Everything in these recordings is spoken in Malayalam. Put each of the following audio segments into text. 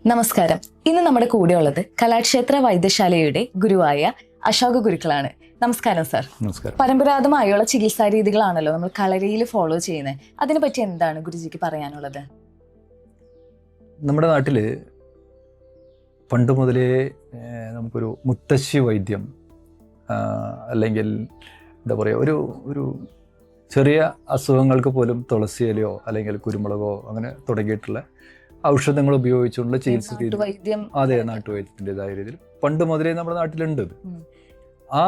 നമസ്കാരം. ഇന്ന് നമ്മുടെ കൂടെയുള്ളത് കലാക്ഷേത്ര വൈദ്യശാലയുടെ ഗുരുവായ അശോക ഗുരുക്കളാണ്. നമസ്കാരം സർ. നമസ്കാരം. പരമ്പരാഗതമായുള്ള ചികിത്സാ രീതികളാണല്ലോ നമ്മൾ കളരിയിൽ ഫോളോ ചെയ്യുന്നത്. അതിനെപ്പറ്റി എന്താണ് ഗുരുജിക്ക് പറയാനുള്ളത്? നമ്മുടെ നാട്ടിൽ പണ്ട് മുതലേ നമുക്കൊരു മുത്തശ്ശി വൈദ്യം അല്ലെങ്കിൽ എന്താ പറയുക, ഒരു ചെറിയ അസുഖങ്ങൾക്ക് പോലും തുളസി ഇലയോ അല്ലെങ്കിൽ കുരുമുളകോ അങ്ങനെ തുടങ്ങിയിട്ടുള്ള ഔഷധങ്ങൾ ഉപയോഗിച്ചുള്ള ചികിത്സ രീതി. അതെ, നാട്ടുവൈദ്യത്തിൻ്റെതായ രീതിയിൽ പണ്ട് മുതലേ നമ്മുടെ നാട്ടിലുണ്ട്. ആ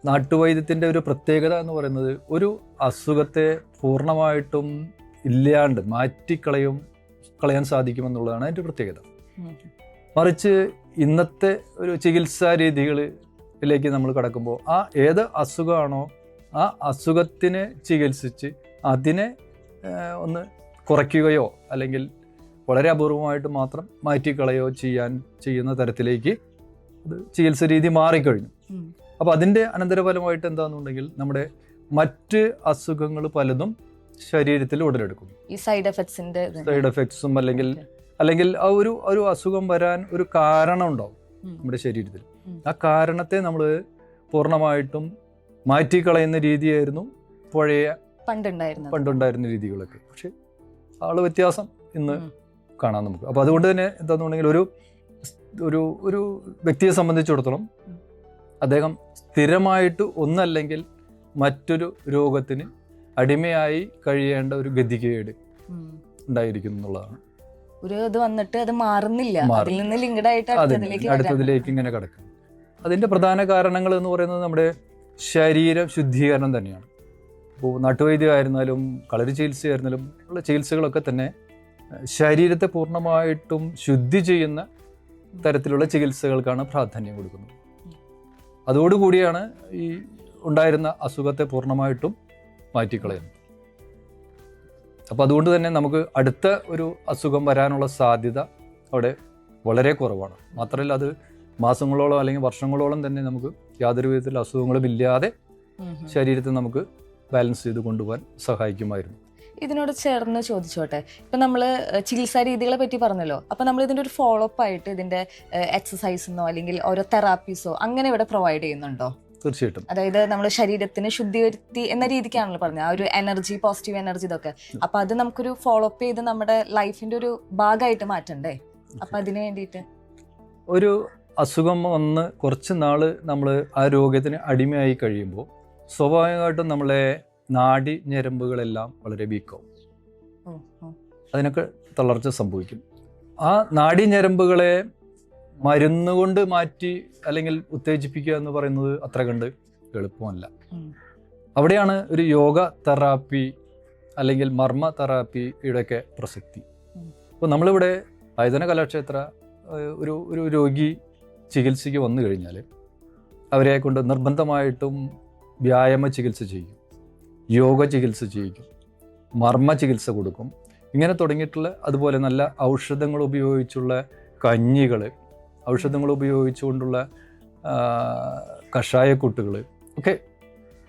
നാട്ടുവൈദ്യത്തിൻ്റെ ഒരു പ്രത്യേകത എന്ന് പറയുന്നത് ഒരു അസുഖത്തെ പൂർണ്ണമായിട്ടും ഇല്ലാണ്ട് കളയാൻ സാധിക്കുമെന്നുള്ളതാണ് അതിൻ്റെ പ്രത്യേകത. മറിച്ച് ഇന്നത്തെ ഒരു ചികിത്സാ രീതികളിലേക്ക് നമ്മൾ കടക്കുമ്പോൾ ഏത് അസുഖമാണോ ആ അസുഖത്തിനെ ചികിത്സിച്ച് അതിനെ ഒന്ന് കുറയ്ക്കുകയോ അല്ലെങ്കിൽ വളരെ അപൂർവമായിട്ട് മാത്രം മാറ്റിക്കളയോ ചെയ്യുന്ന തരത്തിലേക്ക് അത് ചികിത്സ രീതി മാറിക്കഴിഞ്ഞു. അപ്പോൾ അതിൻ്റെ അനന്തരഫലമായിട്ട് എന്താണെന്നുണ്ടെങ്കിൽ നമ്മുടെ മറ്റ് അസുഖങ്ങൾ പലതും ശരീരത്തിൽ ഉടലെടുക്കും. ഈ സൈഡ് എഫക്ട്സും അല്ലെങ്കിൽ ആ ഒരു അസുഖം വരാൻ ഒരു കാരണം ഉണ്ടാവും നമ്മുടെ ശരീരത്തിൽ. ആ കാരണത്തെ നമ്മൾ പൂർണ്ണമായിട്ടും മാറ്റിക്കളയുന്ന രീതിയായിരുന്നു പണ്ടുണ്ടായിരുന്ന രീതികളൊക്കെ. പക്ഷെ ആള് വ്യത്യാസം ഇന്ന് കാണാം നമുക്ക്. അപ്പോൾ അതുകൊണ്ട് തന്നെ എന്താണെന്നുണ്ടെങ്കിൽ ഒരു വ്യക്തിയെ സംബന്ധിച്ചിടത്തോളം അദ്ദേഹം സ്ഥിരമായിട്ട് ഒന്നല്ലെങ്കിൽ മറ്റൊരു രോഗത്തിന് അടിമയായി കഴിയേണ്ട ഒരു ഗതികേട് ഉണ്ടായിരിക്കും എന്നുള്ളതാണ്. അടുത്തതിലേക്ക് ഇങ്ങനെ കിടക്കും. അതിൻ്റെ പ്രധാന കാരണങ്ങൾ എന്ന് പറയുന്നത് നമ്മുടെ ശരീര ശുദ്ധീകരണം തന്നെയാണ്. ഇപ്പോൾ നാട്ടുവൈദ്യമായിരുന്നാലും കളരി ചികിത്സയായിരുന്നാലും ഉള്ള ചികിത്സകളൊക്കെ തന്നെ ശരീരത്തെ പൂർണ്ണമായിട്ടും ശുദ്ധി ചെയ്യുന്ന തരത്തിലുള്ള ചികിത്സകൾക്കാണ് പ്രാധാന്യം കൊടുക്കുന്നത്. അതോടുകൂടിയാണ് ഈ ഉണ്ടായിരുന്ന അസുഖത്തെ പൂർണ്ണമായിട്ടും മാറ്റിക്കളയുന്നത്. അപ്പോൾ അതുകൊണ്ട് തന്നെ നമുക്ക് അടുത്ത ഒരു അസുഖം വരാനുള്ള സാധ്യത അവിടെ വളരെ കുറവാണ്. മാത്രമല്ല അത് മാസങ്ങളോളം അല്ലെങ്കിൽ വർഷങ്ങളോളം തന്നെ നമുക്ക് യാതൊരു വിധത്തിലുള്ള അസുഖങ്ങളും ഇല്ലാതെ ശരീരത്തെ നമുക്ക് ബാലൻസ് ചെയ്ത് കൊണ്ടുപോകാൻ സഹായിക്കുമായിരുന്നു. ഇതിനോട് ചേർന്ന് ചോദിച്ചോട്ടെ, ഇപ്പം നമ്മൾ ചികിത്സാ രീതികളെ പറ്റി പറഞ്ഞല്ലോ, അപ്പം നമ്മൾ ഇതിൻ്റെ ഒരു ഫോളോ അപ്പ് ആയിട്ട് ഇതിൻ്റെ എക്സസൈസെന്നോ അല്ലെങ്കിൽ ഓരോ തെറാപ്പീസോ അങ്ങനെ ഇവിടെ പ്രൊവൈഡ് ചെയ്യുന്നുണ്ടോ? തീർച്ചയായിട്ടും. അതായത് നമ്മൾ ശരീരത്തിന് ശുദ്ധീകരിത്തി എന്ന രീതിക്കാണല്ലോ പറഞ്ഞത്, ആ ഒരു എനർജി, പോസിറ്റീവ് എനർജി ഇതൊക്കെ. അപ്പം അത് നമുക്കൊരു ഫോളോ അപ്പ് ചെയ്ത് നമ്മുടെ ലൈഫിൻ്റെ ഒരു ഭാഗമായിട്ട് മാറ്റണ്ടേ? അപ്പം അതിന് വേണ്ടിയിട്ട് ഒരു അസുഖം വന്ന് കുറച്ച് നാൾ നമ്മൾ ആ രോഗത്തിന് അടിമയായി കഴിയുമ്പോൾ സ്വാഭാവികമായിട്ടും നമ്മളെ നാഡി ഞരമ്പുകളെല്ലാം വളരെ വീക്കാവും. അതിനൊക്കെ തളർച്ച സംഭവിക്കും. ആ നാഡി ഞരമ്പുകളെ മരുന്നുകൊണ്ട് മാറ്റി അല്ലെങ്കിൽ ഉത്തേജിപ്പിക്കുക എന്ന് പറയുന്നത് അത്ര കണ്ട് എളുപ്പമല്ല. അവിടെയാണ് ഒരു യോഗ തെറാപ്പി അല്ലെങ്കിൽ മർമ്മ തെറാപ്പിയുടെയൊക്കെ പ്രസക്തി. അപ്പോൾ നമ്മളിവിടെ ആയുധന കലാക്ഷേത്ര ഒരു രോഗി ചികിത്സയ്ക്ക് വന്നു കഴിഞ്ഞാൽ അവരെ കൊണ്ട് നിർബന്ധമായിട്ടും വ്യായാമ ചികിത്സ ചെയ്യും, യോഗ ചികിത്സ ചെയ്യിക്കും, മർമ്മ ചികിത്സ കൊടുക്കും. ഇങ്ങനെ തുടങ്ങിയിട്ടുള്ള അതുപോലെ നല്ല ഔഷധങ്ങൾ ഉപയോഗിച്ചുള്ള കഞ്ഞികൾ, ഔഷധങ്ങൾ ഉപയോഗിച്ചുകൊണ്ടുള്ള കഷായക്കൂട്ടുകൾ ഒക്കെ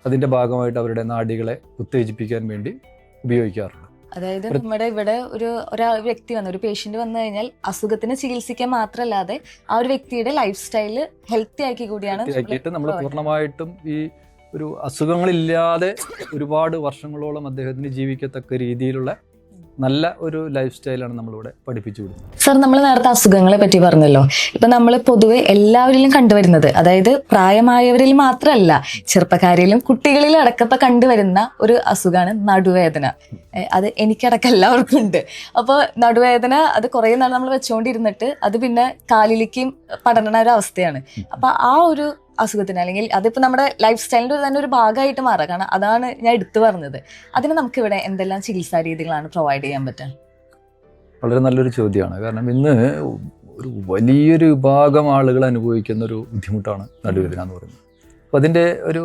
അതിൻ്റെ ഭാഗമായിട്ട് അവരുടെ നാഡികളെ ഉത്തേജിപ്പിക്കാൻ വേണ്ടി ഉപയോഗിക്കാറുണ്ട്. അതായത് നമ്മുടെ ഇവിടെ ഒരു വ്യക്തി ഒരു പേഷ്യന്റ് വന്നു കഴിഞ്ഞാൽ അസുഖത്തിന് ചികിത്സിക്കാൻ മാത്രമല്ലാതെ ആ ഒരു വ്യക്തിയുടെ ലൈഫ് സ്റ്റൈല് ഹെൽത്തി ആക്കി കൂടിയാണ് നമ്മൾ പൂർണ്ണമായിട്ടും ഈ ഒരു അസുഖങ്ങളില്ലാതെ ഒരുപാട് വർഷങ്ങളോളം അദ്ദേഹത്തിന് ജീവിക്കത്തക്ക രീതിയിലുള്ള നല്ല ഒരു ലൈഫ് സ്റ്റൈലാണ് നമ്മളിവിടെ പഠിപ്പിച്ചു കൊടുക്കുന്നത്. സർ, നമ്മൾ നേരത്തെ അസുഖങ്ങളെ പറ്റി പറഞ്ഞല്ലോ. ഇപ്പൊ നമ്മൾ പൊതുവെ എല്ലാവരിലും കണ്ടുവരുന്നത്, അതായത് പ്രായമായവരിൽ മാത്രമല്ല ചെറുപ്പക്കാരിലും കുട്ടികളിലും അടക്കപ്പ കണ്ടുവരുന്ന ഒരു അസുഖമാണ് നടുവേദന. അത് എനിക്കടക്കം എല്ലാവർക്കും ഉണ്ട്. അപ്പോൾ നടുവേദന അത് കുറേ നാൾ നമ്മൾ വെച്ചുകൊണ്ടിരുന്നിട്ട് അത് പിന്നെ കാലിലേക്കും പടരണ ഒരു അവസ്ഥയാണ്. അപ്പൊ ആ ഒരു അസുഖത്തിന് അല്ലെങ്കിൽ അതിപ്പോൾ നമ്മുടെ ലൈഫ് സ്റ്റൈലിൻ്റെ തന്നെ ഒരു ഭാഗമായിട്ട് മാറുക. കാരണം അതാണ് ഞാൻ എടുത്തു പറഞ്ഞത്. അതിന് നമുക്കിവിടെ എന്തെല്ലാം ചികിത്സാ രീതികളാണ് പ്രൊവൈഡ് ചെയ്യാൻ പറ്റുക? വളരെ നല്ലൊരു ചോദ്യമാണ്. കാരണം ഇന്ന് ഒരു വലിയൊരു വിഭാഗം ആളുകൾ അനുഭവിക്കുന്ന ഒരു ബുദ്ധിമുട്ടാണ് നടുവേദന എന്ന് പറയുന്നത്. അപ്പം അതിൻ്റെ ഒരു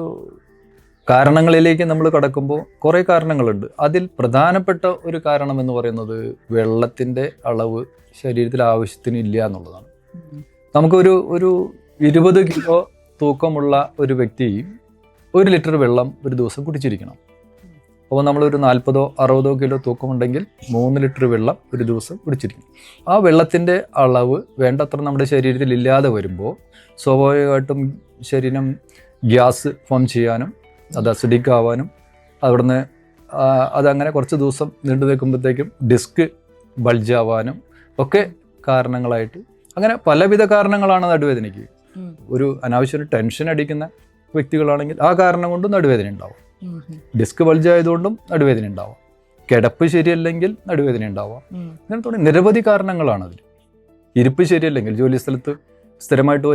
കാരണങ്ങളിലേക്ക് നമ്മൾ കടക്കുമ്പോൾ കുറേ കാരണങ്ങളുണ്ട്. അതിൽ പ്രധാനപ്പെട്ട ഒരു കാരണം എന്ന് പറയുന്നത് വെള്ളത്തിൻ്റെ അളവ് ശരീരത്തിൽ ആവശ്യത്തിന് ഇല്ല എന്നുള്ളതാണ്. നമുക്കൊരു 20 കിലോ തൂക്കമുള്ള ഒരു വ്യക്തി 1 ലിറ്റർ വെള്ളം ഒരു ദിവസം കുടിച്ചിരിക്കണം. അപ്പോൾ നമ്മളൊരു 40-60 കിലോ തൂക്കമുണ്ടെങ്കിൽ 3 ലിറ്റർ വെള്ളം ഒരു ദിവസം കുടിച്ചിരിക്കും. ആ വെള്ളത്തിൻ്റെ അളവ് വേണ്ടത്ര നമ്മുടെ ശരീരത്തിൽ ഇല്ലാതെ വരുമ്പോൾ സ്വാഭാവികമായിട്ടും ശരീരം ഗ്യാസ് ഫോം ചെയ്യാനും അത് അസിഡിക് ആവാനും അവിടുന്ന് അതങ്ങനെ കുറച്ച് ദിവസം നീണ്ടു നിൽക്കുമ്പോഴത്തേക്കും ഡിസ്ക് ബൾജാവാനും ഒക്കെ കാരണങ്ങളായിട്ട് അങ്ങനെ പലവിധ കാരണങ്ങളാണ് നടുവേദനയ്ക്ക്. ഒരു അനാവശ്യ ടെൻഷൻ അടിക്കുന്ന വ്യക്തികളാണെങ്കിൽ ആ കാരണം കൊണ്ടും നടുവേദന ഉണ്ടാവും. ഡിസ്ക് ബൾജ് ആയതുകൊണ്ടും നടുവേദന ഉണ്ടാവാം. കിടപ്പ് ശരിയല്ലെങ്കിൽ നടുവേദന ഉണ്ടാവാം. അങ്ങനെ തുടങ്ങി നിരവധി കാരണങ്ങളാണ് അതിൽ. ഇരിപ്പ് ശരിയല്ലെങ്കിൽ, ജോലി സ്ഥലത്ത് സ്ഥിരമായിട്ട്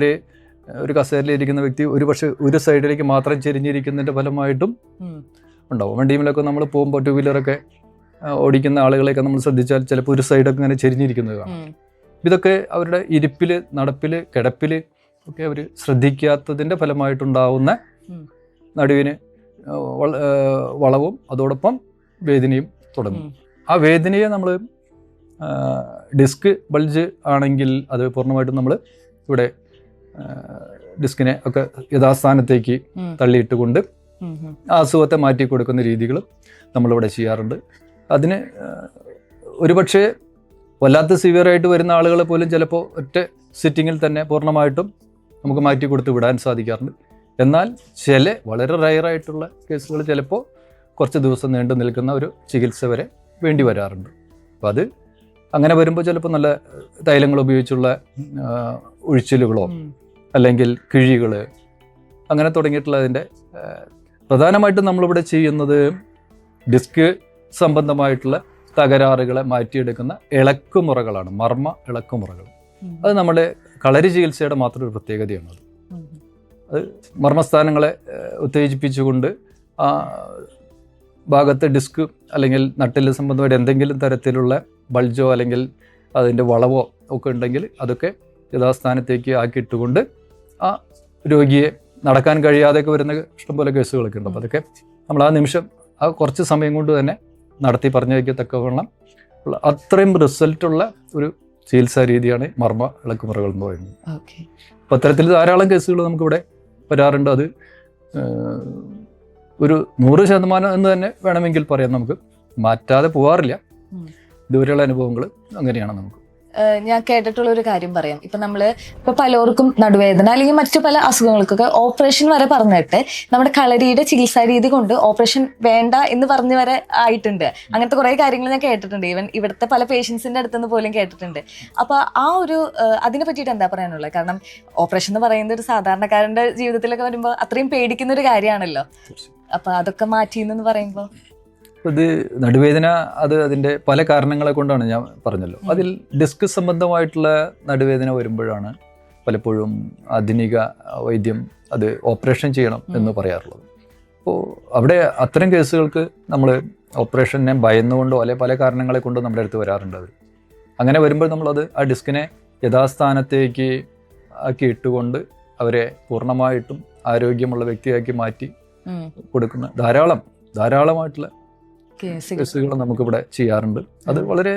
ഒരു കസേരയിലിരിക്കുന്ന വ്യക്തി പക്ഷേ ഒരു സൈഡിലേക്ക് മാത്രം ചെരിഞ്ഞിരിക്കുന്നതിൻ്റെ ഫലമായിട്ടും ഉണ്ടാവും. വണ്ടിയിലൊക്കെ നമ്മൾ പോകുമ്പോൾ 2 വീലറൊക്കെ ഓടിക്കുന്ന ആളുകളെയൊക്കെ നമ്മൾ ശ്രദ്ധിച്ചാൽ ചിലപ്പോൾ ഒരു സൈഡൊക്കെ ഇങ്ങനെ ചെരിഞ്ഞിരിക്കുന്നത് കാണാം. ഇതൊക്കെ അവരുടെ ഇരിപ്പിൽ, നടപ്പിൽ, കിടപ്പിൽ ഒക്കെ അവർ ശ്രദ്ധിക്കാത്തതിൻ്റെ ഫലമായിട്ടുണ്ടാവുന്ന നടുവിന് വളവും അതോടൊപ്പം വേദനയും തുടങ്ങും. ആ വേദനയെ നമ്മൾ ഡിസ്ക് ബൾജ് ആണെങ്കിൽ അത് പൂർണ്ണമായിട്ടും നമ്മൾ ഇവിടെ ഡിസ്കിനെ ഒക്കെ യഥാസ്ഥാനത്തേക്ക് തള്ളിയിട്ടുകൊണ്ട് ആ അസുഖത്തെ മാറ്റി കൊടുക്കുന്ന രീതികൾ നമ്മളിവിടെ ചെയ്യാറുണ്ട്. അതിന് ഒരുപക്ഷെ വല്ലാത്ത സിവിയറായിട്ട് വരുന്ന ആളുകളെ പോലും ചിലപ്പോൾ ഒറ്റ സിറ്റിങ്ങിൽ തന്നെ പൂർണ്ണമായിട്ടും നമുക്ക് മാറ്റി കൊടുത്ത് വിടാൻ സാധിക്കാറുണ്ട്. എന്നാൽ ചില വളരെ റയറായിട്ടുള്ള കേസുകൾ ചിലപ്പോൾ കുറച്ച് ദിവസം നീണ്ടു നിൽക്കുന്ന ഒരു ചികിത്സ വരെ വേണ്ടി വരാറുണ്ട്. അപ്പോൾ അത് അങ്ങനെ വരുമ്പോൾ ചിലപ്പോൾ നല്ല തൈലങ്ങൾ ഉപയോഗിച്ചുള്ള ഒഴിച്ചിലുകളോ അല്ലെങ്കിൽ കിഴികൾ അങ്ങനെ തുടങ്ങിയിട്ടുള്ളതിൻ്റെ പ്രധാനമായിട്ടും നമ്മളിവിടെ ചെയ്യുന്നത് ഡിസ്ക് സംബന്ധമായിട്ടുള്ള തകരാറുകളെ മാറ്റിയെടുക്കുന്ന ഇളക്കുമുറകളാണ്, മർമ്മ ഇളക്കുമുറകൾ. അത് നമ്മുടെ കളരി ചികിത്സയുടെ മാത്രം ഒരു പ്രത്യേകതയാണ്. അത് മർമ്മസ്ഥാനങ്ങളെ ഉത്തേജിപ്പിച്ചുകൊണ്ട് ആ ഭാഗത്ത് ഡിസ്ക് അല്ലെങ്കിൽ നട്ടെല്ല് സംബന്ധമായിട്ട് എന്തെങ്കിലും തരത്തിലുള്ള ബൾജോ അല്ലെങ്കിൽ അതിൻ്റെ വളവോ ഒക്കെ ഉണ്ടെങ്കിൽ അതൊക്കെ യഥാസ്ഥാനത്തേക്ക് ആക്കിയിട്ടുകൊണ്ട് ആ രോഗിയെ നടക്കാൻ കഴിയാതെയൊക്കെ വരുന്ന ഇഷ്ടംപോലെ കേസുകളൊക്കെ ഉണ്ട്. അപ്പോൾ അതൊക്കെ നമ്മൾ ആ നിമിഷം ആ കുറച്ച് സമയം കൊണ്ട് തന്നെ നടത്തി പറഞ്ഞയക്കത്തക്കവണ്ണം അത്രയും റിസൾട്ടുള്ള ഒരു ചികിത്സാ രീതിയാണ് മർമ്മ ഇളക്കുമുറകൾ എന്ന് പറയുന്നത്. അപ്പോൾ അത്തരത്തിൽ ധാരാളം കേസുകൾ നമുക്കിവിടെ വരാറുണ്ട്. അത് ഒരു 100% എന്ന് തന്നെ വേണമെങ്കിൽ പറയാം. നമുക്ക് മാറ്റാതെ പോകാറില്ല. ഇതുവരെയുള്ള അനുഭവങ്ങൾ അങ്ങനെയാണ് നമുക്ക്. ഞാൻ കേട്ടിട്ടുള്ള ഒരു കാര്യം പറയാം. ഇപ്പൊ പലർക്കും നടുവേദന അല്ലെങ്കിൽ മറ്റു പല അസുഖങ്ങൾക്കൊക്കെ ഓപ്പറേഷൻ വരെ പറഞ്ഞിട്ട് നമ്മുടെ കളരിയുടെ ചികിത്സാ രീതി കൊണ്ട് ഓപ്പറേഷൻ വേണ്ട എന്ന് പറഞ്ഞു വരെ ആയിട്ടുണ്ട്. അങ്ങനത്തെ കുറെ കാര്യങ്ങൾ ഞാൻ കേട്ടിട്ടുണ്ട്. ഈവൻ ഇവിടുത്തെ പല പേഷ്യൻസിന്റെ അടുത്തുനിന്ന് പോലും കേട്ടിട്ടുണ്ട്. അപ്പൊ ആ ഒരു അതിനെ പറ്റിയിട്ട് എന്താ പറയാനുള്ളത്? കാരണം ഓപ്പറേഷൻ എന്ന് പറയുന്നത് ഒരു സാധാരണക്കാരന്റെ ജീവിതത്തിലൊക്കെ വരുമ്പോൾ അത്രയും പേടിക്കുന്ന ഒരു കാര്യമാണല്ലോ. അപ്പൊ അതൊക്കെ മാറ്റിയെന്ന് പറയുമ്പോൾ ഇത് നടുവേദന അതിൻ്റെ പല കാരണങ്ങളെ കൊണ്ടാണ് ഞാൻ പറഞ്ഞല്ലോ. അതിൽ ഡിസ്ക് സംബന്ധമായിട്ടുള്ള നടുവേദന വരുമ്പോഴാണ് പലപ്പോഴും ആധുനിക വൈദ്യം അത് ഓപ്പറേഷൻ ചെയ്യണം എന്ന് പറയാറുള്ളത്. അപ്പോൾ അവിടെ അത്തരം കേസുകൾക്ക് നമ്മൾ ഓപ്പറേഷനെ ഭയന്നുകൊണ്ടോ അല്ലെങ്കിൽ പല കാരണങ്ങളെ കൊണ്ടോ നമ്മുടെ അടുത്ത് വരാറുണ്ട്. അവർ അങ്ങനെ വരുമ്പോൾ നമ്മളത് ആ ഡിസ്കിനെ യഥാസ്ഥാനത്തേക്ക് ആക്കി ഇട്ടുകൊണ്ട് അവരെ പൂർണ്ണമായിട്ടും ആരോഗ്യമുള്ള വ്യക്തിയാക്കി മാറ്റി കൊടുക്കുന്ന ധാരാളമായിട്ടുള്ള കേസുകൾ നമുക്കിവിടെ ചെയ്യാറുണ്ട്. അത് വളരെ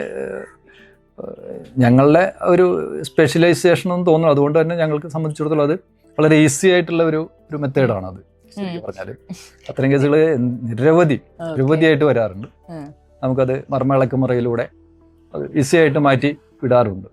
ഞങ്ങളുടെ ഒരു സ്പെഷ്യലൈസേഷൻ എന്ന് തോന്നുന്നു. അതുകൊണ്ട് തന്നെ ഞങ്ങൾക്ക് സംബന്ധിച്ചിടത്തോളം അത് വളരെ ഈസി ആയിട്ടുള്ള ഒരു മെത്തേഡാണ് അത്. പറഞ്ഞാൽ അത്തരം കേസുകൾ നിരവധിയായിട്ട് വരാറുണ്ട്. നമുക്കത് മർമ്മ ഇളക്കുമുറയിലൂടെ അത് ഈസി ആയിട്ട് മാറ്റി വിടാറുണ്ട്.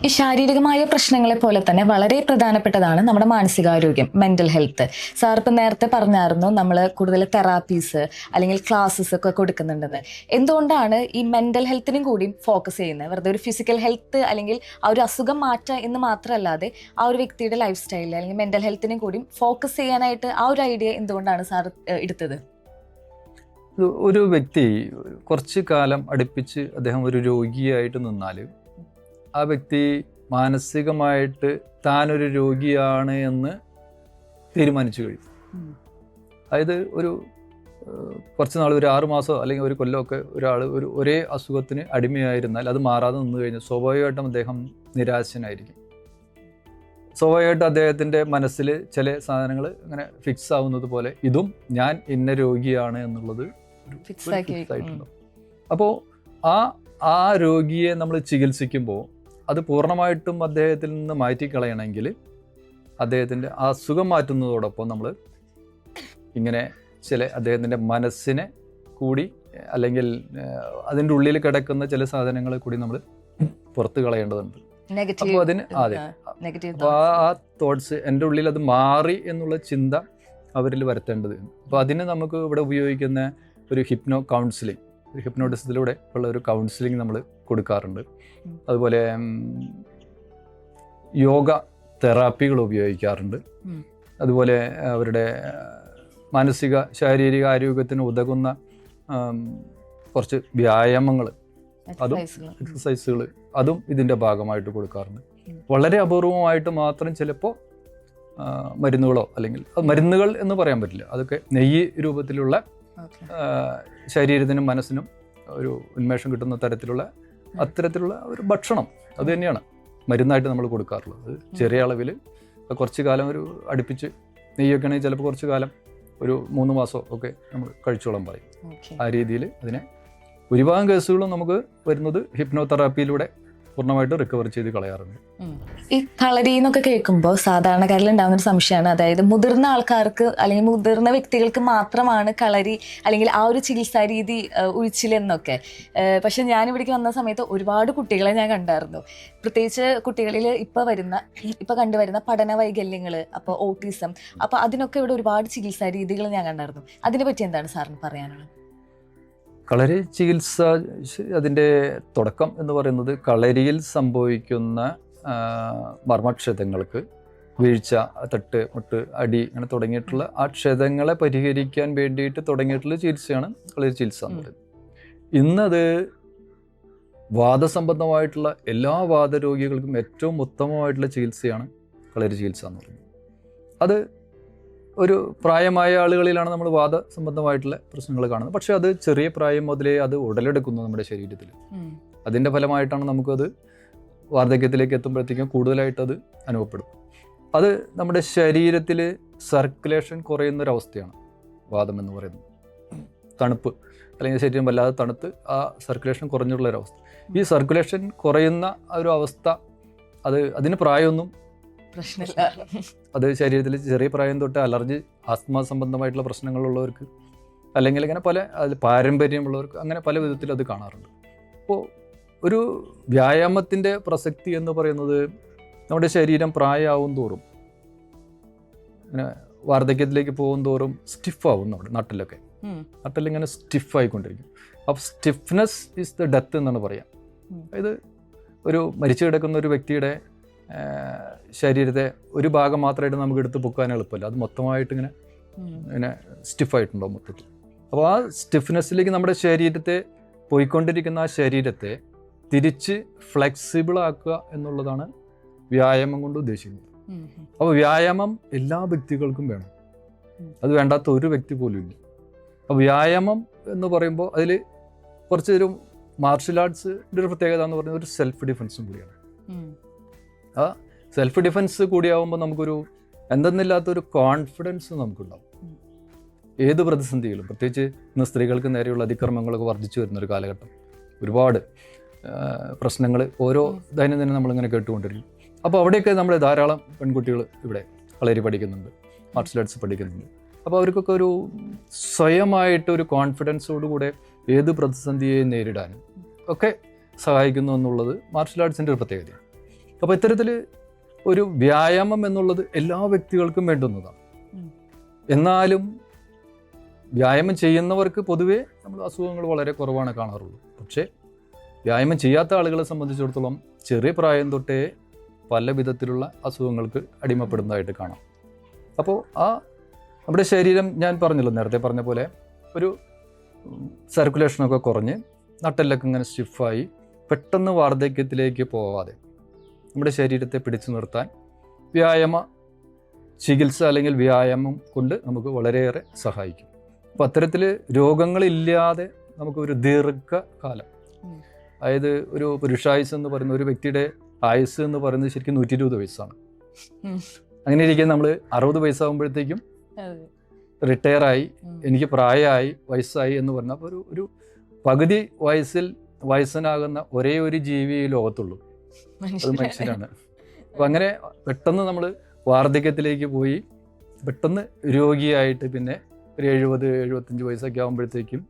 ഈ ശാരീരികമായ പ്രശ്നങ്ങളെ പോലെ തന്നെ വളരെ പ്രധാനപ്പെട്ടതാണ് നമ്മുടെ മാനസികാരോഗ്യം, മെന്റൽ ഹെൽത്ത്. സാർ ഇപ്പം നേരത്തെ പറഞ്ഞായിരുന്നു നമ്മൾ കൂടുതൽ തെറാപ്പീസ് അല്ലെങ്കിൽ ക്ലാസ്സസ് ഒക്കെ കൊടുക്കുന്നുണ്ടെന്ന്. എന്തുകൊണ്ടാണ് ഈ മെന്റൽ ഹെൽത്തിനും കൂടി ഫോക്കസ് ചെയ്യുന്നത്? വെറുതെ ഒരു ഫിസിക്കൽ ഹെൽത്ത് അല്ലെങ്കിൽ ആ ഒരു അസുഖം മാറ്റുക എന്ന് മാത്രമല്ലാതെ ആ ഒരു വ്യക്തിയുടെ ലൈഫ് സ്റ്റൈലിൽ അല്ലെങ്കിൽ മെന്റൽ ഹെൽത്തിനും കൂടി ഫോക്കസ് ചെയ്യാനായിട്ട് ആ ഒരു ഐഡിയ എന്തുകൊണ്ടാണ് സാർ എടുത്തത്? ഒരു വ്യക്തി കുറച്ച് കാലം അടുപ്പിച്ച് അദ്ദേഹം ഒരു രോഗിയായിട്ട് നിന്നാൽ ആ വ്യക്തി മാനസികമായിട്ട് താനൊരു രോഗിയാണ് എന്ന് തീരുമാനിച്ചു കഴിയും. അതായത് കുറച്ച് നാൾ, ഒരു 6 മാസമോ അല്ലെങ്കിൽ ഒരു കൊല്ലമൊക്കെ ഒരാൾ ഒരേ അസുഖത്തിന് അടിമയായിരുന്നാൽ അത് മാറാതെ നിന്ന് കഴിഞ്ഞാൽ സ്വാഭാവികമായിട്ടും അദ്ദേഹം നിരാശനായിരിക്കും. സ്വാഭാവികമായിട്ടും അദ്ദേഹത്തിൻ്റെ മനസ്സിൽ ചില സാധനങ്ങൾ അങ്ങനെ ഫിക്സ് ആവുന്നത് പോലെ ഇതും ഞാൻ ഇന്ന രോഗിയാണ് എന്നുള്ളത് ഫിക്സ് ആയിട്ടുണ്ടാവും. അപ്പോൾ ആ രോഗിയെ നമ്മൾ ചികിത്സിക്കുമ്പോൾ അത് പൂർണ്ണമായിട്ടും അദ്ദേഹത്തിൽ നിന്ന് മാറ്റിക്കളയണമെങ്കിൽ അദ്ദേഹത്തിൻ്റെ അസുഖം മാറ്റുന്നതോടൊപ്പം നമ്മൾ ഇങ്ങനെ അദ്ദേഹത്തിൻ്റെ മനസ്സിനെ കൂടി അല്ലെങ്കിൽ അതിൻ്റെ ഉള്ളിൽ കിടക്കുന്ന ചില സാധനങ്ങൾ കൂടി നമ്മൾ പുറത്ത് കളയേണ്ടതുണ്ട്. അപ്പോൾ അതിന് അപ്പോൾ ആ തോട്ട്സ് എൻ്റെ ഉള്ളിൽ അത് മാറി എന്നുള്ള ചിന്ത അവരിൽ വരുത്തേണ്ടതുണ്ട്. അപ്പോൾ അതിന് നമുക്ക് ഇവിടെ ഉപയോഗിക്കുന്ന ഒരു കൗൺസിലിംഗ്, ഒരു ഹിപ്നോട്ടിസത്തിലൂടെ ഉള്ള ഒരു കൗൺസിലിംഗ് നമ്മൾ കൊടുക്കാറുണ്ട്. അതുപോലെ യോഗ തെറാപ്പികൾ ഉപയോഗിക്കാറുണ്ട്. അതുപോലെ അവരുടെ മാനസിക ശാരീരിക ആരോഗ്യത്തിന് ഉതകുന്ന കുറച്ച് വ്യായാമങ്ങൾ, അതും എക്സസൈസുകൾ, അതും ഇതിൻ്റെ ഭാഗമായിട്ട് കൊടുക്കാറുണ്ട്. വളരെ അപൂർവമായിട്ട് മാത്രം ചിലപ്പോൾ മരുന്നുകളോ, അല്ലെങ്കിൽ മരുന്നുകൾ എന്ന് പറയാൻ പറ്റില്ല, അതൊക്കെ നെയ്യ് രൂപത്തിലുള്ള ശരീരത്തിനും മനസ്സിനും ഒരു ഉന്മേഷം കിട്ടുന്ന തരത്തിലുള്ള അത്തരത്തിലുള്ള ഒരു ഭക്ഷണം അത് തന്നെയാണ് മരുന്നായിട്ട് നമ്മൾ കൊടുക്കാറുള്ളത്. അത് ചെറിയ അളവിൽ കുറച്ച് കാലം ഒരു അടുപ്പിച്ച് നെയ്യൊക്കെ ആണെങ്കിൽ ചിലപ്പോൾ കുറച്ച് കാലം ഒരു 3 മാസം ഒക്കെ നമ്മൾ കഴിച്ചോളാൻ പറയും. ആ രീതിയിൽ അതിനെ ഭൂരിഭാഗം കേസുകളും നമുക്ക് വരുന്നത് ഹിപ്നോതെറാപ്പിയിലൂടെ പൂർണ്ണമായിട്ട് റിക്കവർ ചെയ്ത് കളയാറുണ്ട്. ഈ കളരി എന്നൊക്കെ കേൾക്കുമ്പോൾ സാധാരണക്കാരിൽ ഉണ്ടാകുന്ന ഒരു സംശയമാണ്, അതായത് മുതിർന്ന ആൾക്കാർക്ക് അല്ലെങ്കിൽ മുതിർന്ന വ്യക്തികൾക്ക് മാത്രമാണ് കളരി അല്ലെങ്കിൽ ആ ഒരു ചികിത്സാ രീതി ഉഴിച്ചിലെന്നൊക്കെ. പക്ഷെ ഞാനിവിടേക്ക് വന്ന സമയത്ത് ഒരുപാട് കുട്ടികളെ ഞാൻ കണ്ടായിരുന്നു. പ്രത്യേകിച്ച് കുട്ടികളിൽ ഇപ്പൊ കണ്ടുവരുന്ന പഠന വൈകല്യങ്ങൾ, അപ്പോൾ ഓട്ടിസം, അപ്പോൾ അതിനൊക്കെ ഇവിടെ ഒരുപാട് ചികിത്സാ രീതികൾ ഞാൻ കണ്ടായിരുന്നു. അതിനെപ്പറ്റി എന്താണ് സാറിന് പറയാനുള്ളത്? കളരി ചികിത്സ, അതിൻ്റെ തുടക്കം എന്ന് പറയുന്നത് കളരിയിൽ സംഭവിക്കുന്ന മർമ്മക്ഷതങ്ങൾക്ക് വീഴ്ച, തട്ട്, മുട്ട്, അടി അങ്ങനെ തുടങ്ങിയിട്ടുള്ള ആ ക്ഷതങ്ങളെ പരിഹരിക്കാൻ വേണ്ടിയിട്ട് തുടങ്ങിയിട്ടുള്ള ചികിത്സയാണ് കളരി ചികിത്സ എന്ന് പറയുന്നത്. ഇന്നത് വാദസംബന്ധമായിട്ടുള്ള എല്ലാ വാദരോഗികൾക്കും ഏറ്റവും ഉത്തമമായിട്ടുള്ള ചികിത്സയാണ് കളരി ചികിത്സ എന്ന് പറയുന്നത്. അത് ഒരു പ്രായമായ ആളുകളിലാണ് നമ്മൾ വാദസംബന്ധമായിട്ടുള്ള പ്രശ്നങ്ങൾ കാണുന്നത്. പക്ഷെ അത് ചെറിയ പ്രായം മുതലേ അത് ഉടലെടുക്കുന്നു നമ്മുടെ ശരീരത്തിൽ. അതിൻ്റെ ഫലമായിട്ടാണ് നമുക്കത് വാർദ്ധക്യത്തിലേക്ക് എത്തുമ്പോഴത്തേക്കും കൂടുതലായിട്ട് അത് അനുഭവപ്പെടും. അത് നമ്മുടെ ശരീരത്തിൽ സർക്കുലേഷൻ കുറയുന്നൊരവസ്ഥയാണ് വാദം എന്ന് പറയുന്നത്. തണുപ്പ്, അല്ലെങ്കിൽ ശരീരം വല്ലാതെ തണുത്ത് ആ സർക്കുലേഷൻ കുറഞ്ഞുള്ളൊരവസ്ഥ. ഈ സർക്കുലേഷൻ കുറയുന്ന ഒരു അവസ്ഥ, അതിന് പ്രായമൊന്നും പ്രശ്നമില്ല. അത് ശരീരത്തിൽ ചെറിയ പ്രായം തൊട്ട് അലർജി, ആസ്മ സംബന്ധമായിട്ടുള്ള പ്രശ്നങ്ങളുള്ളവർക്ക്, അല്ലെങ്കിൽ ഇങ്ങനെ പല പാരമ്പര്യമുള്ളവർക്ക്, അങ്ങനെ പല വിധത്തിൽ അത് കാണാറുണ്ട്. അപ്പോൾ ഒരു വ്യായാമത്തിൻ്റെ പ്രസക്തി എന്ന് പറയുന്നത് നമ്മുടെ ശരീരം പ്രായമാവും തോറും, അങ്ങനെ വാർദ്ധക്യത്തിലേക്ക് പോകും തോറും സ്റ്റിഫാവും. നമ്മുടെ നട്ടിലിങ്ങനെ സ്റ്റിഫായിക്കൊണ്ടിരിക്കും. അപ്പോൾ സ്റ്റിഫ്നെസ് ഈസ് ദ ഡെത്ത് എന്നാണ് പറയാം. അതായത് ഒരു മരിച്ചു കിടക്കുന്ന ഒരു വ്യക്തിയുടെ ശരീരത്തെ ഒരു ഭാഗം മാത്രമായിട്ട് നമുക്ക് എടുത്ത് പൊക്കാൻ എളുപ്പമല്ല. അത് മൊത്തമായിട്ട് ഇങ്ങനെ സ്റ്റിഫായിട്ടുണ്ടാവും മൊത്തത്തിൽ. അപ്പോൾ ആ സ്റ്റിഫ്നെസ്സിലേക്ക് നമ്മുടെ ശരീരത്തെ പോയിക്കൊണ്ടിരിക്കുന്ന ആ ശരീരത്തെ തിരിച്ച് ഫ്ലെക്സിബിൾ ആക്കുക എന്നുള്ളതാണ് വ്യായാമം കൊണ്ട് ഉദ്ദേശിക്കുന്നത്. അപ്പോൾ വ്യായാമം എല്ലാ വ്യക്തികൾക്കും വേണം. അത് വേണ്ടാത്ത ഒരു വ്യക്തി പോലും ഇല്ല. അപ്പോൾ വ്യായാമം എന്ന് പറയുമ്പോൾ അതിൽ കുറച്ചൊരു മാർഷ്യൽ ആർട്സിൻ്റെ ഒരു പ്രത്യേകത എന്ന് പറയുന്നത് ഒരു സെൽഫ് ഡിഫെൻസും കൂടിയാണ്. ആ സെൽഫ് ഡിഫെൻസ് കൂടിയാവുമ്പോൾ നമുക്കൊരു എന്തെന്നില്ലാത്തൊരു കോൺഫിഡൻസ് നമുക്കുണ്ടാവും. ഏത് പ്രതിസന്ധികളും, പ്രത്യേകിച്ച് ഇന്ന് സ്ത്രീകൾക്ക് നേരെയുള്ള അതിക്രമങ്ങളൊക്കെ വർദ്ധിച്ചു വരുന്നൊരു കാലഘട്ടം, ഒരുപാട് പ്രശ്നങ്ങൾ ഓരോ ദൈനംദിനം നമ്മളിങ്ങനെ കേട്ടുകൊണ്ടിരിക്കും. അപ്പോൾ അവിടെയൊക്കെ നമ്മൾ ധാരാളം പെൺകുട്ടികൾ ഇവിടെ കളരി പഠിക്കുന്നുണ്ട്, മാർഷ്യൽ ആർട്സ് പഠിക്കുന്നുണ്ട്. അപ്പോൾ അവർക്കൊക്കെ ഒരു സ്വയമായിട്ടൊരു കോൺഫിഡൻസോടുകൂടെ ഏത് പ്രതിസന്ധിയെ നേരിടാനും ഒക്കെ സഹായിക്കുന്നു എന്നുള്ളത് മാർഷ്യൽ ആർട്സിൻ്റെ ഒരു പ്രത്യേകതയാണ്. അപ്പോൾ ഇത്തരത്തിൽ ഒരു വ്യായാമം എന്നുള്ളത് എല്ലാ വ്യക്തികൾക്കും വേണ്ടുന്നതാണ്. എന്നാലും വ്യായാമം ചെയ്യുന്നവർക്ക് പൊതുവേ നമ്മൾ അസുഖങ്ങൾ വളരെ കുറവാണ് കാണാറുള്ളൂ. പക്ഷേ വ്യായാമം ചെയ്യാത്ത ആളുകളെ സംബന്ധിച്ചിടത്തോളം ചെറിയ പ്രായം തൊട്ടേ പല വിധത്തിലുള്ള അസുഖങ്ങൾക്ക് അടിമപ്പെടുന്നതായിട്ട് കാണാം. അപ്പോൾ നമ്മുടെ ശരീരം, ഞാൻ പറഞ്ഞല്ലോ നേരത്തെ പറഞ്ഞ പോലെ, ഒരു സർക്കുലേഷനൊക്കെ കുറഞ്ഞ് നട്ടെല്ലൊക്കെ ഇങ്ങനെ സ്റ്റിഫായി പെട്ടെന്ന് വാർദ്ധക്യത്തിലേക്ക് പോവാതെ നമ്മുടെ ശരീരത്തെ പിടിച്ചു നിർത്താൻ വ്യായാമ ചികിത്സ അല്ലെങ്കിൽ വ്യായാമം കൊണ്ട് നമുക്ക് വളരെയേറെ സഹായിക്കും. അപ്പോൾ അത്തരത്തിൽ രോഗങ്ങളില്ലാതെ നമുക്ക് ഒരു ദീർഘകാലം, അതായത് ഒരു പുരുഷായുസ് എന്ന് പറയുന്ന ഒരു വ്യക്തിയുടെ ആയുസ് എന്ന് പറയുന്നത് ശരിക്കും 120 വയസ്സാണ്. അങ്ങനെ ഇരിക്കാൻ നമ്മൾ 60 വയസ്സാകുമ്പോഴത്തേക്കും റിട്ടയറായി, എനിക്ക് പ്രായമായി, വയസ്സായി എന്ന് പറഞ്ഞാൽ അപ്പോൾ ഒരു പകുതി വയസ്സനാകുന്ന ഒരേ ഒരു ജീവി ഈ ലോകത്തുള്ളൂ, അത് മനുഷ്യനാണ്. അപ്പം അങ്ങനെ പെട്ടെന്ന് നമ്മൾ വാർദ്ധക്യത്തിലേക്ക് പോയി പെട്ടെന്ന് രോഗിയായിട്ട് പിന്നെ ഒരു 70-75 വയസ്സൊക്കെ ആകുമ്പോഴത്തേക്കും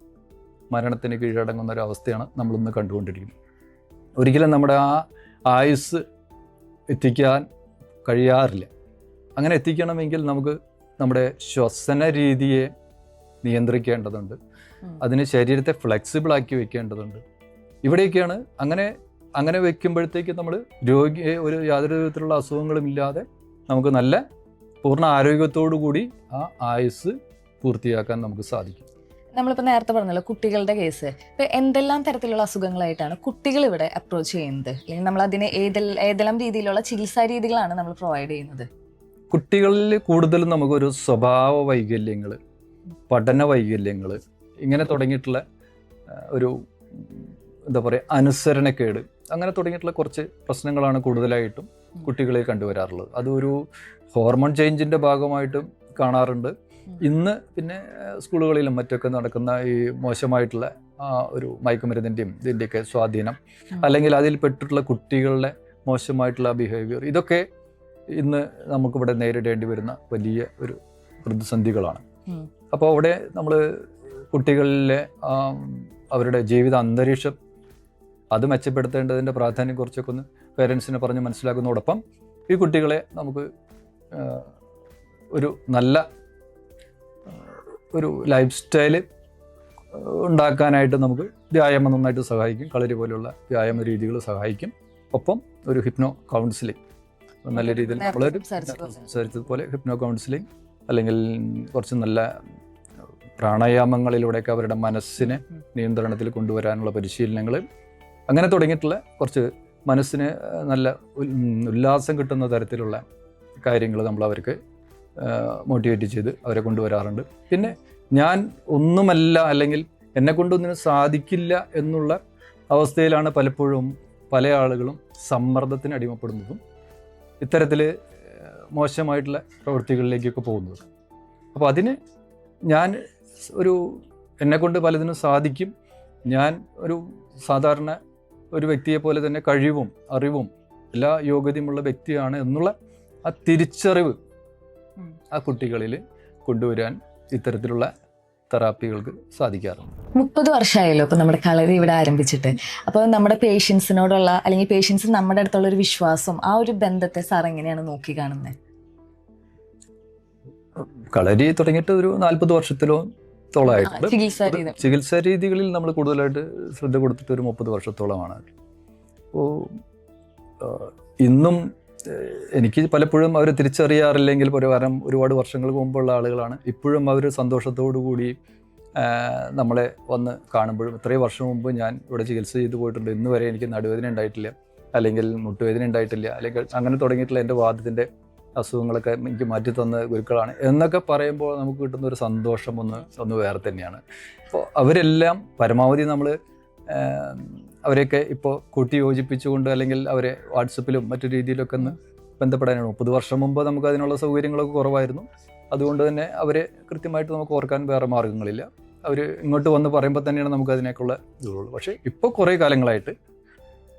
മരണത്തിന് കീഴടങ്ങുന്ന ഒരു അവസ്ഥയാണ് നമ്മളിന്ന് കണ്ടുകൊണ്ടിരിക്കുന്നത്. ഒരിക്കലും നമ്മുടെ ആ ആയുസ് എത്തിക്കാൻ കഴിയാറില്ല. അങ്ങനെ എത്തിക്കണമെങ്കിൽ നമുക്ക് നമ്മുടെ ശ്വസന രീതിയെ നിയന്ത്രിക്കേണ്ടതുണ്ട്, അതിന് ശരീരത്തെ ഫ്ലെക്സിബിൾ ആക്കി വെക്കേണ്ടതുണ്ട്. ഇവിടെയൊക്കെയാണ് അങ്ങനെ വെക്കുമ്പോഴത്തേക്ക് നമ്മൾ രോഗിയെ യാതൊരു വിധത്തിലുള്ള അസുഖങ്ങളും ഇല്ലാതെ നമുക്ക് നല്ല പൂർണ്ണ ആരോഗ്യത്തോടു കൂടി ആ ആയുസ് പൂർത്തിയാക്കാൻ നമുക്ക് സാധിക്കും. നമ്മളിപ്പോൾ നേരത്തെ പറഞ്ഞല്ലോ കുട്ടികളുടെ കേസ്, ഇപ്പൊ എന്തെല്ലാം തരത്തിലുള്ള അസുഖങ്ങളായിട്ടാണ് കുട്ടികൾ ഇവിടെ അപ്രോച്ച് ചെയ്യുന്നത്, അല്ലെങ്കിൽ നമ്മൾ അതിന് ഏതെല്ലാം രീതിയിലുള്ള ചികിത്സാ രീതികളാണ് നമ്മൾ പ്രൊവൈഡ് ചെയ്യുന്നത്? കുട്ടികളിൽ കൂടുതലും നമുക്കൊരു സ്വഭാവ വൈകല്യങ്ങൾ, പഠന വൈകല്യങ്ങൾ, ഇങ്ങനെ തുടങ്ങിയിട്ടുള്ള ഒരു എന്താ പറയുക അനുസരണക്കേട്, അങ്ങനെ തുടങ്ങിയിട്ടുള്ള കുറച്ച് പ്രശ്നങ്ങളാണ് കൂടുതലായിട്ടും കുട്ടികളിൽ കണ്ടുവരാറുള്ളത്. അതൊരു ഹോർമോൺ ചേഞ്ചിൻ്റെ ഭാഗമായിട്ടും കാണാറുണ്ട്. ഇന്ന് പിന്നെ സ്കൂളുകളിലും മറ്റൊക്കെ നടക്കുന്ന ഈ മോശമായിട്ടുള്ള ഒരു മയക്കുമരുന്നിൻ്റെയും ഇതിൻ്റെയൊക്കെ സ്വാധീനം, അല്ലെങ്കിൽ അതിൽ പെട്ടിട്ടുള്ള കുട്ടികളുടെ മോശമായിട്ടുള്ള ബിഹേവിയർ, ഇതൊക്കെ ഇന്ന് നമുക്കിവിടെ നേരിടേണ്ടി വരുന്ന വലിയ ഒരു പ്രതിസന്ധികളാണ്. അപ്പോൾ അവിടെ നമ്മൾ കുട്ടികളിലെ അവരുടെ ജീവിത അന്തരീക്ഷം അത് മെച്ചപ്പെടുത്തേണ്ടതിൻ്റെ പ്രാധാന്യം കുറച്ചൊക്കെ ഒന്ന് പേരൻസിനെ പറഞ്ഞ് മനസ്സിലാക്കുന്നതോടൊപ്പം ഈ കുട്ടികളെ നമുക്ക് ഒരു നല്ല ഒരു ലൈഫ് സ്റ്റൈല് ഉണ്ടാക്കാനായിട്ട് നമുക്ക് വ്യായാമം നന്നായിട്ട് സഹായിക്കും. കളരി പോലെയുള്ള വ്യായാമ രീതികൾ സഹായിക്കും. ഒപ്പം ഒരു ഹിപ്നോ കൗൺസിലിംഗ് നല്ല രീതിയിൽ നമ്മളൊരു സംസാരിച്ചതുപോലെ ഹിപ്നോ കൗൺസിലിംഗ്, അല്ലെങ്കിൽ കുറച്ച് നല്ല പ്രാണായാമങ്ങളിലൂടെയൊക്കെ അവരുടെ മനസ്സിനെ നിയന്ത്രണത്തിൽ കൊണ്ടുവരാനുള്ള പരിശീലനങ്ങൾ, അങ്ങനെ തുടങ്ങിയിട്ടുള്ള കുറച്ച് മനസ്സിന് നല്ല ഉല്ലാസം കിട്ടുന്ന തരത്തിലുള്ള കാര്യങ്ങൾ നമ്മൾ അവർക്ക് മോട്ടിവേറ്റ് ചെയ്ത് അവരെ കൊണ്ടുവരാറുണ്ട്. പിന്നെ ഞാൻ ഒന്നുമല്ല, അല്ലെങ്കിൽ എന്നെ കൊണ്ടൊന്നിനും സാധിക്കില്ല എന്നുള്ള അവസ്ഥയിലാണ് പലപ്പോഴും പല ആളുകളും സമ്മർദ്ദത്തിന് അടിമപ്പെടുന്നതും ഇത്തരത്തിൽ മോശമായിട്ടുള്ള പ്രവൃത്തികളിലേക്കൊക്കെ പോകുന്നത്. അപ്പോൾ അതിന് ഞാൻ എന്നെക്കൊണ്ട് പലതിനും സാധിക്കും, ഞാൻ ഒരു സാധാരണ ഒരു വ്യക്തിയെ പോലെ തന്നെ കഴിവും അറിവും എല്ലാ യോഗ്യതയുമുള്ള വ്യക്തിയാണ് എന്നുള്ള ആ തിരിച്ചറിവ് ആ കുട്ടികളിൽ കൊണ്ടുവരാൻ ഇത്തരത്തിലുള്ള തെറാപ്പികൾക്ക് സാധിക്കാറുണ്ട്. 30 വർഷമായല്ലോ ഇപ്പോൾ നമ്മുടെ കളരി ഇവിടെ ആരംഭിച്ചിട്ട്. അപ്പോൾ നമ്മുടെ പേഷ്യൻസിനോടുള്ള, അല്ലെങ്കിൽ പേഷ്യൻസ് നമ്മുടെ അടുത്തുള്ള ഒരു വിശ്വാസം, ആ ഒരു ബന്ധത്തെ സാർ എങ്ങനെയാണ് നോക്കി കാണുന്നത്? കളരി തുടങ്ങിയിട്ട് ഒരു 40 വർഷത്തോളമായിട്ടുണ്ട്. ചികിത്സാ രീതികളിൽ നമ്മൾ കൂടുതലായിട്ട് ശ്രദ്ധ കൊടുത്തിട്ട് ഒരു 30 വർഷത്തോളമാണ്. അപ്പോൾ ഇന്നും എനിക്ക് പലപ്പോഴും അവർ തിരിച്ചറിയാറില്ലെങ്കിൽ കാരണം ഒരുപാട് വർഷങ്ങൾക്ക് മുമ്പുള്ള ആളുകളാണ്. ഇപ്പോഴും അവർ സന്തോഷത്തോടു കൂടി നമ്മളെ വന്ന് കാണുമ്പോഴും, ഇത്രയും വർഷം മുമ്പ് ഞാൻ ഇവിടെ ചികിത്സ ചെയ്ത് പോയിട്ടുണ്ട്, ഇന്ന് വരെ എനിക്ക് നടുവേദന ഉണ്ടായിട്ടില്ല, അല്ലെങ്കിൽ മുട്ടുവേദന ഉണ്ടായിട്ടില്ല, അല്ലെങ്കിൽ അങ്ങനെ തുടങ്ങിയിട്ടുള്ള എൻ്റെ വാദത്തിൻ്റെ അസുഖങ്ങളൊക്കെ എനിക്ക് മാറ്റി തന്ന ഗുരുക്കളാണ് എന്നൊക്കെ പറയുമ്പോൾ നമുക്ക് കിട്ടുന്ന ഒരു സന്തോഷം ഒന്ന് വേറെ തന്നെയാണ്. അപ്പോൾ അവരെല്ലാം പരമാവധി നമ്മൾ അവരെയൊക്കെ ഇപ്പോൾ കൂട്ടി യോജിപ്പിച്ചുകൊണ്ട്, അല്ലെങ്കിൽ അവരെ വാട്സപ്പിലും മറ്റു രീതിയിലൊക്കെ ഒന്ന് ബന്ധപ്പെടാനാണ്. 30 വർഷം മുമ്പ് നമുക്ക് അതിനുള്ള സൗകര്യങ്ങളൊക്കെ കുറവായിരുന്നു. അതുകൊണ്ട് തന്നെ അവരെ കൃത്യമായിട്ട് നമുക്ക് ഓർക്കാൻ വേറെ മാർഗ്ഗങ്ങളില്ല. അവർ ഇങ്ങോട്ട് വന്ന് പറയുമ്പോൾ തന്നെയാണ് നമുക്ക് അതിനേക്കുള്ള ഇതുള്ളൂ. പക്ഷേ ഇപ്പോൾ കുറേ കാലങ്ങളായിട്ട്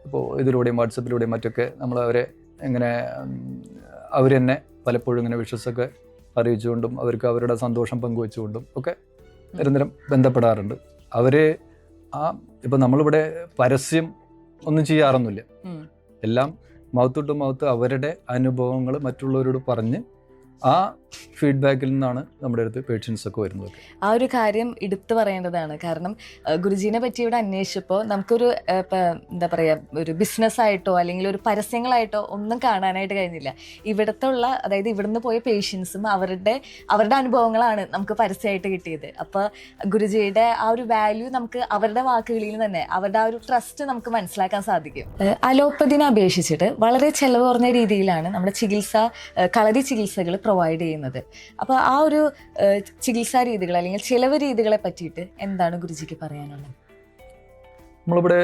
ഇപ്പോൾ ഇതിലൂടെയും വാട്സപ്പിലൂടെയും മറ്റൊക്കെ നമ്മൾ അവരെ എങ്ങനെ അവരെന്നെ പലപ്പോഴും ഇങ്ങനെ വിഷസൊക്കെ അറിയിച്ചുകൊണ്ടും അവർക്ക് അവരുടെ സന്തോഷം പങ്കുവെച്ചുകൊണ്ടും ഒക്കെ നിരന്തരം ബന്ധപ്പെടാറുണ്ട്. അവരെ ഇപ്പം നമ്മളിവിടെ പരസ്യം ഒന്നും ചെയ്യാറൊന്നുമില്ല. എല്ലാം മൗത്ത് ടു മൗത്ത് അവരുടെ അനുഭവങ്ങൾ മറ്റുള്ളവരോട് പറഞ്ഞ് ആ ഫീഡ്ബാക്കിൽ നിന്നാണ് നമ്മുടെ അടുത്ത് പേഷ്യൻസ് ഒക്കെ വരുന്നത്. ആ ഒരു കാര്യം എടുത്തു പറയേണ്ടതാണ്. കാരണം ഗുരുജീനെ പറ്റി ഇവിടെ അന്വേഷിച്ചപ്പോൾ നമുക്കൊരു എന്താ പറയുക, ഒരു ബിസിനസ്സായിട്ടോ അല്ലെങ്കിൽ ഒരു പരസ്യങ്ങളായിട്ടോ ഒന്നും കാണാനായിട്ട് കഴിഞ്ഞില്ല. അതായത് ഇവിടുന്ന് പോയ പേഷ്യൻസും അവരുടെ അനുഭവങ്ങളാണ് നമുക്ക് പരസ്യമായിട്ട് കിട്ടിയത്. അപ്പോൾ ഗുരുജിയുടെ ആ ഒരു വാല്യൂ നമുക്ക് അവരുടെ വാക്കുകളിൽ തന്നെ, അവരുടെ ആ ഒരു ട്രസ്റ്റ് നമുക്ക് മനസ്സിലാക്കാൻ സാധിക്കും. അലോപ്പതിനെ അപേക്ഷിച്ചിട്ട് വളരെ ചെലവ് കുറഞ്ഞ രീതിയിലാണ് നമ്മുടെ കളരി ചികിത്സകൾ പ്രൊവൈഡ് ചെയ്യുന്നത്. അപ്പോൾ ആ ഒരു ചികിത്സാ രീതികൾ അല്ലെങ്കിൽ ചിലവ് രീതികളെ പറ്റിയിട്ട് എന്താണ് ഗുരുജിക്ക് പറയാനുള്ളത്? നമ്മളിവിടെ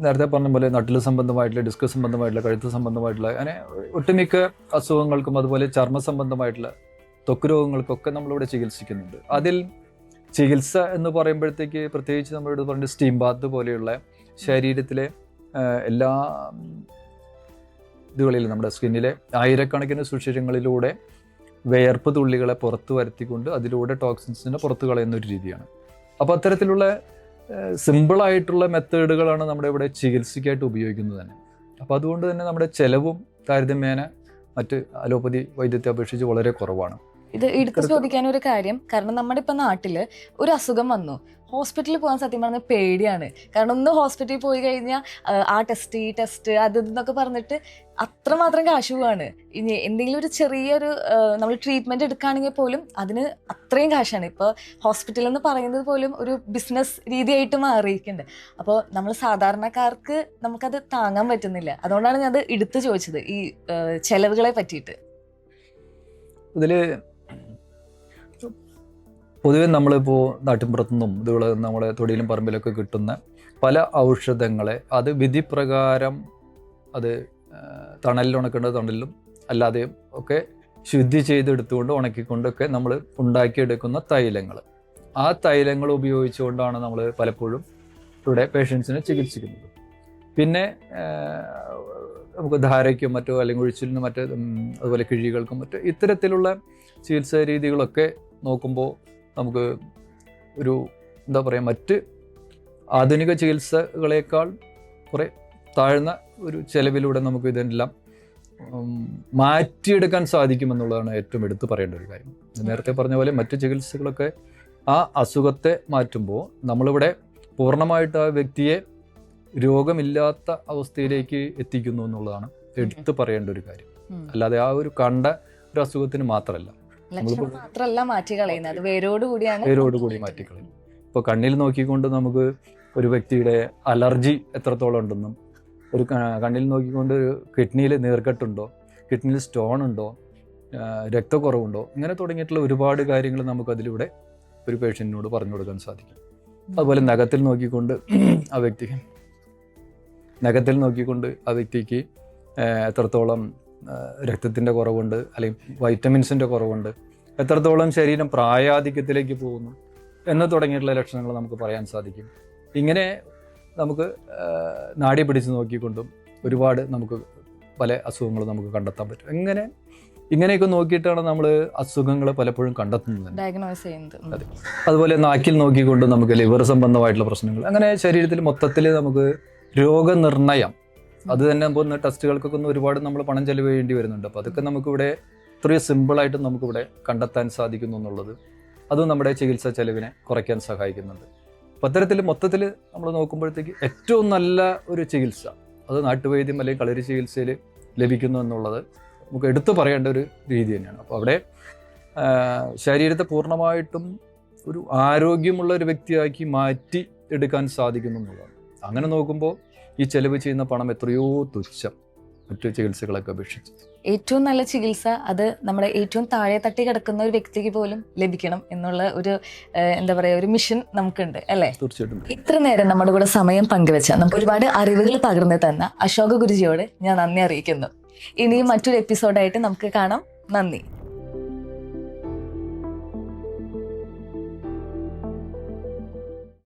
നേരത്തെ പറഞ്ഞ പോലെ നട്ടിൽ സംബന്ധമായിട്ടുള്ള, ഡിസ്ക് സംബന്ധമായിട്ടുള്ള, കഴുത്ത് സംബന്ധമായിട്ടുള്ള, അങ്ങനെ ഒട്ടുമിക്ക അസുഖങ്ങൾക്കും, അതുപോലെ ചർമ്മ സംബന്ധമായിട്ടുള്ള ത്വക്ക് രോഗങ്ങൾക്കൊക്കെ നമ്മളിവിടെ ചികിത്സിക്കുന്നുണ്ട്. അതിൽ ചികിത്സ എന്ന് പറയുമ്പോഴത്തേക്ക് പ്രത്യേകിച്ച് നമ്മളിവിടെ പറഞ്ഞ സ്റ്റീം ബാത്ത് പോലെയുള്ള ശരീരത്തിലെ എല്ലാ ഇതുകളിലും നമ്മുടെ സ്കിന്നിലെ ആയിരക്കണക്കിന് സുഷിരങ്ങളിലൂടെ വിയർപ്പ് തുള്ളികളെ പുറത്തു വരുത്തിക്കൊണ്ട് അതിലൂടെ ടോക്സിൻസിനെ പുറത്തു കളയുന്ന ഒരു രീതിയാണ്. അപ്പോൾ അത്തരത്തിലുള്ള സിമ്പിളായിട്ടുള്ള മെത്തേഡുകളാണ് നമ്മുടെ ഇവിടെ ചികിത്സയ്ക്കായിട്ട് ഉപയോഗിക്കുന്നത് തന്നെ. അപ്പോൾ അതുകൊണ്ട് തന്നെ നമ്മുടെ ചെലവും താരതമ്യേന മറ്റ് അലോപ്പതി വൈദ്യത്തെ അപേക്ഷിച്ച് വളരെ കുറവാണ്. ഇത് എടുത്ത് ചോദിക്കാനൊരു കാര്യം, കാരണം നമ്മുടെ ഇപ്പൊ നാട്ടില് ഒരു അസുഖം വന്നു, ഹോസ്പിറ്റലിൽ പോകാൻ സത്യം പറഞ്ഞാൽ പേടിയാണ്. കാരണം ഒന്ന് ഹോസ്പിറ്റലിൽ പോയി കഴിഞ്ഞാൽ ആ ടെസ്റ്റ് ഈ ടെസ്റ്റ് അത് ഇതെന്നൊക്കെ പറഞ്ഞിട്ട് അത്രമാത്രം കാശ് പോവാണ്. ഇനി എന്തെങ്കിലും ഒരു ചെറിയൊരു നമ്മൾ ട്രീറ്റ്മെന്റ് എടുക്കുകയാണെങ്കിൽ പോലും അതിന് അത്രയും കാശാണ്. ഇപ്പോൾ ഹോസ്പിറ്റൽ എന്ന് പറയുന്നത് പോലും ഒരു ബിസിനസ് രീതിയായിട്ട് മാറിയിട്ടുണ്ട്. അപ്പോൾ നമ്മൾ സാധാരണക്കാർക്ക് നമുക്കത് താങ്ങാൻ പറ്റുന്നില്ല. അതുകൊണ്ടാണ് ഞാൻ അത് എടുത്തു ചോദിച്ചത് ഈ ചെലവുകളെ പറ്റിയിട്ട്. ഇതിൽ പൊതുവെ നമ്മളിപ്പോൾ നാട്ടിൻപുറത്തുനിന്നും ഇതുപോലെ നമ്മളെ തൊടിയിലും പറമ്പിലൊക്കെ കിട്ടുന്ന പല ഔഷധങ്ങളെ അത് വിധിപ്രകാരം അത് തണലിൽ ഉണക്കേണ്ടത് തണലിലും അല്ലാതെയും ഒക്കെ ശുദ്ധി ചെയ്തെടുത്തുകൊണ്ട് ഉണക്കിക്കൊണ്ടൊക്കെ നമ്മൾ ഉണ്ടാക്കിയെടുക്കുന്ന തൈലങ്ങൾ, ആ തൈലങ്ങൾ ഉപയോഗിച്ചുകൊണ്ടാണ് നമ്മൾ പലപ്പോഴും ഇവിടെ പേഷ്യൻസിനെ ചികിത്സിക്കുന്നത്. പിന്നെ നമുക്ക് ധാരയ്ക്കും മറ്റോ അല്ലെങ്കിൽ ഒഴിച്ചിലിനും മറ്റ് അതുപോലെ കിഴികൾക്കും മറ്റ് ഇത്തരത്തിലുള്ള ചികിത്സാ രീതികളൊക്കെ നോക്കുമ്പോൾ നമുക്ക് ഒരു എന്താ പറയുക, മറ്റ് ആധുനിക ചികിത്സകളേക്കാൾ കുറേ താഴ്ന്ന ഒരു ചെലവിലൂടെ നമുക്ക് ഇതെല്ലാം മാറ്റിയെടുക്കാൻ സാധിക്കുമെന്നുള്ളതാണ് ഏറ്റവും എടുത്തു പറയേണ്ട ഒരു കാര്യം. നേരത്തെ പറഞ്ഞ പോലെ മറ്റ് ചികിത്സകളൊക്കെ ആ അസുഖത്തെ മാറ്റുമ്പോൾ നമ്മളിവിടെ പൂർണ്ണമായിട്ട് ആ വ്യക്തിയെ രോഗമില്ലാത്ത അവസ്ഥയിലേക്ക് എത്തിക്കുന്നു എന്നുള്ളതാണ് എടുത്തു പറയേണ്ട ഒരു കാര്യം. അല്ലാതെ ആ ഒരു കണ്ട ഒരു അസുഖത്തിന് മാത്രമല്ല, മാത്രമല്ല മാറ്റി കളയുന്നത്, വേരോടുകൂടി മാറ്റിക്കളയും. ഇപ്പോൾ കണ്ണിൽ നോക്കിക്കൊണ്ട് നമുക്ക് ഒരു വ്യക്തിയുടെ അലർജി എത്രത്തോളം ഉണ്ടെന്നും, ഒരു കണ്ണിൽ നോക്കിക്കൊണ്ട് കിഡ്നിയിൽ നീർക്കെട്ടുണ്ടോ, കിഡ്നിയിൽ സ്റ്റോൺ ഉണ്ടോ, രക്തക്കുറവുണ്ടോ, ഇങ്ങനെ തുടങ്ങിയിട്ടുള്ള ഒരുപാട് കാര്യങ്ങൾ നമുക്കതിലൂടെ ഒരു പേഷ്യൻറ്റിനോട് പറഞ്ഞു കൊടുക്കാൻ സാധിക്കും. അതുപോലെ നഖത്തിൽ നോക്കിക്കൊണ്ട് ആ വ്യക്തിക്ക് എത്രത്തോളം രക്തത്തിൻ്റെ കുറവുണ്ട്, അല്ലെങ്കിൽ വൈറ്റമിൻസിൻ്റെ കുറവുണ്ട്, എത്രത്തോളം ശരീരം പ്രായാധിക്യത്തിലേക്ക് പോകുന്നു എന്ന് തുടങ്ങിയിട്ടുള്ള ലക്ഷണങ്ങൾ നമുക്ക് പറയാൻ സാധിക്കും. ഇങ്ങനെ നമുക്ക് നാഡി പിടിച്ച് നോക്കിക്കൊണ്ടും ഒരുപാട് നമുക്ക് പല അസുഖങ്ങൾ നമുക്ക് കണ്ടെത്താൻ പറ്റും. ഇങ്ങനെയൊക്കെ നോക്കിയിട്ടാണ് നമ്മൾ അസുഖങ്ങൾ പലപ്പോഴും കണ്ടെത്തുന്നത്, ഡയഗ്നോസ് ചെയ്യുന്നത്. അതെ. അതുപോലെ നാക്കിൽ നോക്കിക്കൊണ്ട് നമുക്ക് ലിവർ സംബന്ധമായിട്ടുള്ള പ്രശ്നങ്ങൾ, അങ്ങനെ ശരീരത്തിൽ മൊത്തത്തിൽ നമുക്ക് രോഗനിർണയം, അത് തന്നെ പോകുന്ന ടെസ്റ്റുകൾക്കൊക്കെ ഒരുപാട് നമ്മൾ പണം ചെലവ് ചെയ്യേണ്ടി വരുന്നുണ്ട്. അപ്പോൾ അതൊക്കെ നമുക്കിവിടെ ഇത്രയും സിമ്പിളായിട്ട് നമുക്കിവിടെ കണ്ടെത്താൻ സാധിക്കുന്നു എന്നുള്ളത് അതും നമ്മുടെ ചികിത്സാ ചെലവിനെ കുറയ്ക്കാൻ സഹായിക്കുന്നുണ്ട്. അപ്പോൾ അത്തരത്തിൽ മൊത്തത്തിൽ നമ്മൾ നോക്കുമ്പോഴത്തേക്ക് ഏറ്റവും നല്ല ഒരു ചികിത്സ അത് നാട്ടുവൈദ്യം അല്ലെങ്കിൽ കളരി ചികിത്സയിൽ ലഭിക്കുന്നു എന്നുള്ളത് നമുക്ക് എടുത്തു പറയേണ്ട ഒരു രീതി തന്നെയാണ്. അപ്പോൾ അവിടെ ശരീരത്തെ പൂർണ്ണമായിട്ടും ഒരു ആരോഗ്യമുള്ള ഒരു വ്യക്തിയാക്കി മാറ്റി എടുക്കാൻ സാധിക്കുന്നു എന്നുള്ളതാണ്. അങ്ങനെ നോക്കുമ്പോൾ ഈ ചെലവ് ചെയ്യുന്ന പണം എത്രയോ തുച്ഛം മറ്റു ചികിത്സകളൊക്കെ അപേക്ഷിച്ച്. ഏറ്റവും നല്ല ചികിത്സ അത് നമ്മുടെ ഏറ്റവും താഴെ തട്ടി കിടക്കുന്ന ഒരു വ്യക്തിക്ക് പോലും ലഭിക്കണം എന്നുള്ള ഒരു എന്താ പറയുക, ഒരു മിഷൻ നമുക്കുണ്ട് അല്ലേ? തീർച്ചയായിട്ടും. ഇത്ര നേരം നമ്മുടെ കൂടെ സമയം പങ്കുവെച്ച നമുക്ക് ഒരുപാട് അറിവുകൾ പകർന്നു തന്ന അശോക ഗുരുജിയോട് ഞാൻ നന്ദി അറിയിക്കുന്നു. ഇനിയും മറ്റൊരു എപ്പിസോഡായിട്ട് നമുക്ക് കാണാം. നന്ദി.